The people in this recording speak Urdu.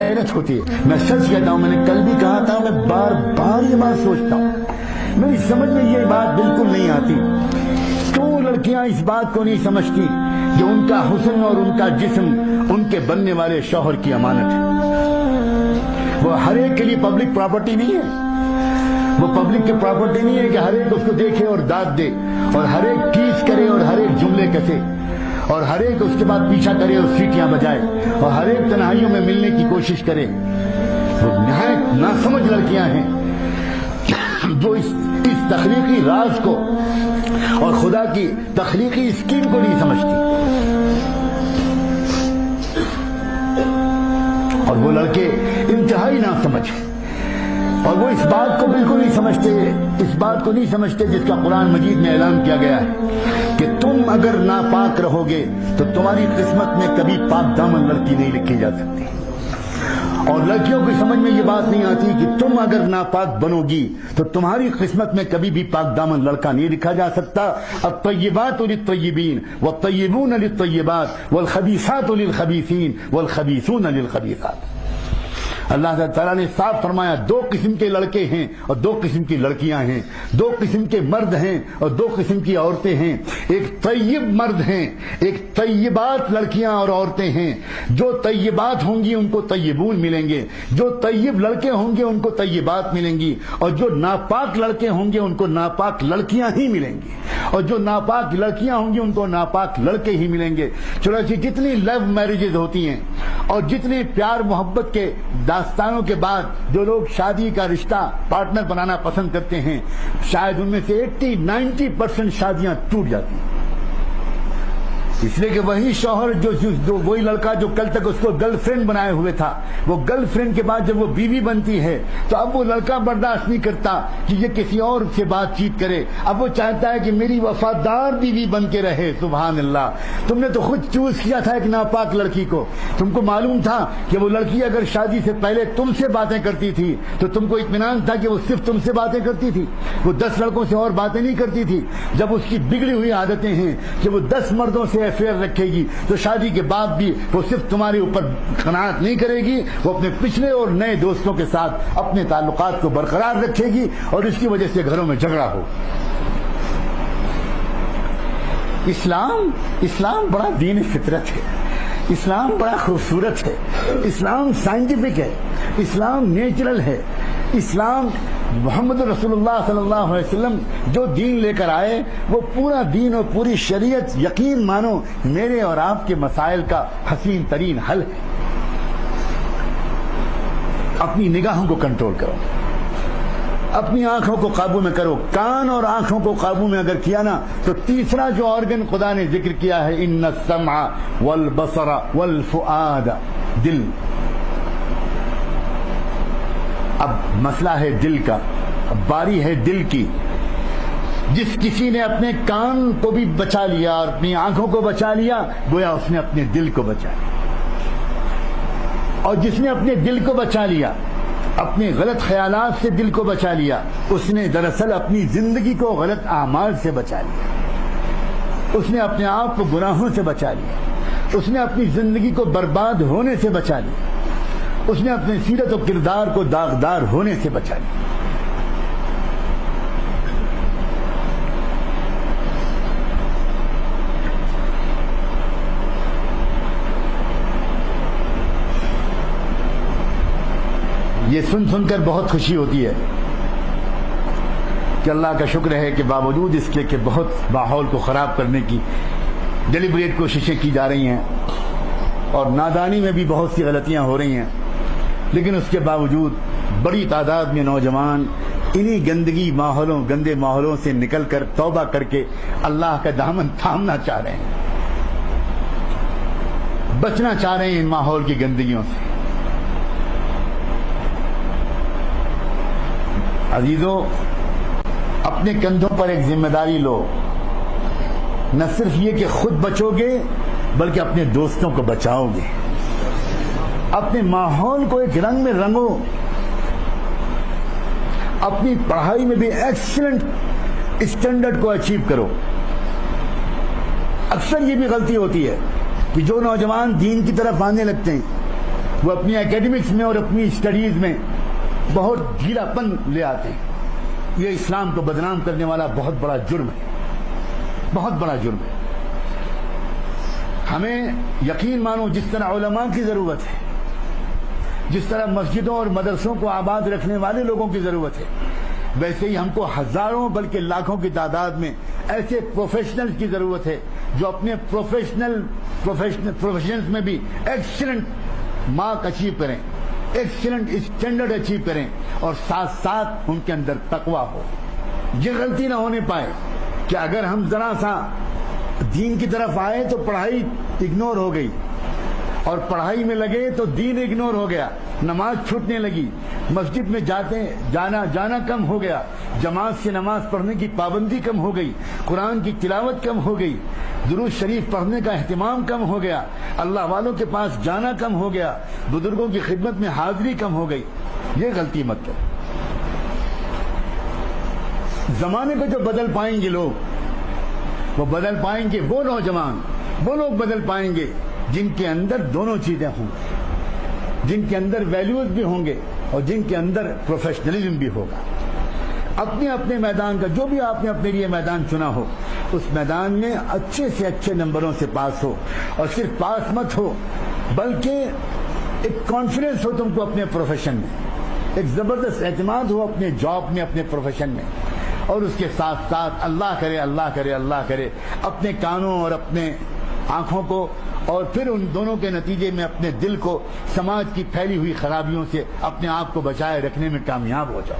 غیرت ہوتی ہے. میں سچ کہتا ہوں, میں نے کل بھی کہا تھا, میں بار بار یہ بات سوچتا ہوں, میری سمجھ میں یہ بات بالکل نہیں آتی. کیوں لڑکیاں اس بات کو نہیں سمجھتی کہ ان کا حسن اور ان کا جسم ان کے بننے والے شوہر کی امانت ہے. وہ ہر ایک کے لیے پبلک پراپرٹی نہیں ہے. وہ پبلک کی پراپرٹی نہیں ہے کہ ہر ایک اس کو دیکھے اور داد دے اور ہر ایک ٹیز کرے اور ہر ایک جملے کسے اور ہر ایک اس کے بعد پیچھا کرے اور سیٹیاں بجائے اور ہر ایک تنہائیوں میں ملنے کی کوشش کرے. وہ نہایت ناسمجھ لڑکیاں ہیں جو اس تخلیقی راز کو اور خدا کی تخلیقی اسکیم کو نہیں سمجھتی. اور وہ لڑکے انتہائی ناسمجھ ہیں اور وہ اس بات کو بالکل نہیں سمجھتے, اس بات کو نہیں سمجھتے جس کا قرآن مجید میں اعلان کیا گیا ہے کہ تم اگر ناپاک رہو گے تو تمہاری قسمت میں کبھی پاک دامن لڑکی نہیں لکھی جا سکتی. اور لڑکیوں کی سمجھ میں یہ بات نہیں آتی کہ تم اگر ناپاک بنو گی تو تمہاری قسمت میں کبھی بھی پاک دامن لڑکا نہیں لکھا جا سکتا. الطیبات للطیبین والطیبون للطیبات والخبیثات للخبیثین والخبیثون للخبیثات. اللہ تعالیٰ نے صاف فرمایا, دو قسم کے لڑکے ہیں اور دو قسم کی لڑکیاں ہیں, دو قسم کے مرد ہیں اور دو قسم کی عورتیں ہیں. ایک طیب مرد ہیں, ایک طیبات لڑکیاں اور عورتیں ہیں. جو طیبات ہوں گی ان کو طیبون ملیں گے, جو طیب لڑکے ہوں گے ان کو طیبات ملیں گی, اور جو ناپاک لڑکے ہوں گے ان کو ناپاک لڑکیاں ہی ملیں گی, اور جو ناپاک لڑکیاں ہوں گی ان کو ناپاک لڑکے ہی ملیں گے. چنانچہ جتنی لو میرجز ہوتی ہیں اور جتنے پیار محبت کے داستانوں کے بعد جو لوگ شادی کا رشتہ پارٹنر بنانا پسند کرتے ہیں, شاید ان میں سے 80-90% شادیاں ٹوٹ جاتی ہیں. اس لیے کہ وہی شوہر جو وہی لڑکا جو کل تک اس کو گرل فرینڈ بنائے ہوئے تھا, وہ گرل فرینڈ کے بعد جب وہ بیوی بنتی ہے تو اب وہ لڑکا برداشت نہیں کرتا کہ یہ کسی اور سے بات چیت کرے. اب وہ چاہتا ہے کہ میری وفادار بیوی بن کے رہے. سبحان اللہ, تم نے تو خود چوز کیا تھا ایک ناپاک لڑکی کو. تم کو معلوم تھا کہ وہ لڑکی اگر شادی سے پہلے تم سے باتیں کرتی تھی تو تم کو اطمینان تھا کہ وہ صرف تم سے باتیں کرتی تھی, وہ 10 لڑکوں سے اور باتیں نہیں کرتی تھی. جب اس کی بگڑی ہوئی عادتیں ہیں کہ وہ 10 مردوں سے افیئر رکھے گی تو شادی کے بعد بھی وہ صرف تمہارے اوپر قناعت نہیں کرے گی, وہ اپنے پچھلے اور نئے دوستوں کے ساتھ اپنے تعلقات کو برقرار رکھے گی اور اس کی وجہ سے گھروں میں جھگڑا ہو. اسلام بڑا دین فطرت ہے, اسلام بڑا خوبصورت ہے, اسلام سائنٹیفک ہے, اسلام نیچرل ہے. اسلام محمد رسول اللہ صلی اللہ علیہ وسلم جو دین لے کر آئے وہ پورا دین اور پوری شریعت یقین مانو میرے اور آپ کے مسائل کا حسین ترین حل ہے. اپنی نگاہوں کو کنٹرول کرو, اپنی آنکھوں کو قابو میں کرو. کان اور آنکھوں کو قابو میں اگر کیا نا تو تیسرا جو آرگن خدا نے ذکر کیا ہے, ان السمع والبصر والفؤاد, دل. اب مسئلہ ہے دل کا, اب باری ہے دل کی. جس کسی نے اپنے کان کو بھی بچا لیا اور اپنی آنکھوں کو بچا لیا گویا اس نے اپنے دل کو بچا لیا, اور جس نے اپنے دل کو بچا لیا, اپنے غلط خیالات سے دل کو بچا لیا, اس نے دراصل اپنی زندگی کو غلط اعمال سے بچا لیا, اس نے اپنے آپ کو گناہوں سے بچا لیا, اس نے اپنی زندگی کو برباد ہونے سے بچا لیا, اس نے اپنے سیرت و کردار کو داغدار ہونے سے بچا لیا. یہ سن کر بہت خوشی ہوتی ہے کہ اللہ کا شکر ہے کہ باوجود اس کے کہ بہت ماحول کو خراب کرنے کی ڈیلیبریٹ کوششیں کی جا رہی ہیں اور نادانی میں بھی بہت سی غلطیاں ہو رہی ہیں, لیکن اس کے باوجود بڑی تعداد میں نوجوان انہی گندے ماحولوں سے نکل کر توبہ کر کے اللہ کا دامن تھامنا چاہ رہے ہیں, بچنا چاہ رہے ہیں ان ماحول کی گندگیوں سے. عزیزو, اپنے کندھوں پر ایک ذمہ داری لو, نہ صرف یہ کہ خود بچو گے بلکہ اپنے دوستوں کو بچاؤ گے. اپنے ماحول کو ایک رنگ میں رنگو, اپنی پڑھائی میں بھی ایکسلنٹ اسٹینڈرڈ کو اچیو کرو. اکثر یہ بھی غلطی ہوتی ہے کہ جو نوجوان دین کی طرف آنے لگتے ہیں وہ اپنی اکیڈمکس میں اور اپنی اسٹڈیز میں بہت ڈھیلا پن لے آتے ہیں. یہ اسلام کو بدنام کرنے والا بہت بڑا جرم ہے, بہت بڑا جرم ہے. ہمیں یقین مانو جس طرح علماء کی ضرورت ہے, جس طرح مسجدوں اور مدرسوں کو آباد رکھنے والے لوگوں کی ضرورت ہے, ویسے ہی ہم کو ہزاروں بلکہ لاکھوں کی تعداد میں ایسے پروفیشنل کی ضرورت ہے جو اپنے پروفیشنز میں بھی ایکسیلنٹ مارک اچیو کریں, ایکسیلنٹ اسٹینڈرڈ اچیو کریں, اور ساتھ ساتھ ان کے اندر تقویٰ ہو. یہ غلطی نہ ہونے پائے کہ اگر ہم ذرا سا دین کی طرف آئے تو پڑھائی اگنور ہو گئی, اور پڑھائی میں لگے تو دین اگنور ہو گیا, نماز چھوٹنے لگی, مسجد میں جانا کم ہو گیا, جماعت سے نماز پڑھنے کی پابندی کم ہو گئی, قرآن کی تلاوت کم ہو گئی, درود شریف پڑھنے کا اہتمام کم ہو گیا, اللہ والوں کے پاس جانا کم ہو گیا, بزرگوں کی خدمت میں حاضری کم ہو گئی. یہ غلطی مت کرو. زمانے کو جو بدل پائیں گے لوگ, وہ بدل پائیں گے, وہ نوجوان, وہ لوگ بدل پائیں گے جن کے اندر دونوں چیزیں ہوں, جن کے اندر ویلیوز بھی ہوں گے اور جن کے اندر پروفیشنلزم بھی ہوگا. اپنے اپنے میدان کا جو بھی آپ نے اپنے لیے میدان چنا ہو, اس میدان میں اچھے سے اچھے نمبروں سے پاس ہو, اور صرف پاس مت ہو بلکہ ایک کانفیڈنس ہو تم کو اپنے پروفیشن میں, ایک زبردست اعتماد ہو اپنے جاب میں, اپنے پروفیشن میں, اور اس کے ساتھ ساتھ اللہ کرے اللہ کرے اللہ کرے اپنے کانوں اور اپنے آنکھوں کو, اور پھر ان دونوں کے نتیجے میں اپنے دل کو سماج کی پھیلی ہوئی خرابیوں سے اپنے آپ کو بچائے رکھنے میں کامیاب ہو جاؤ.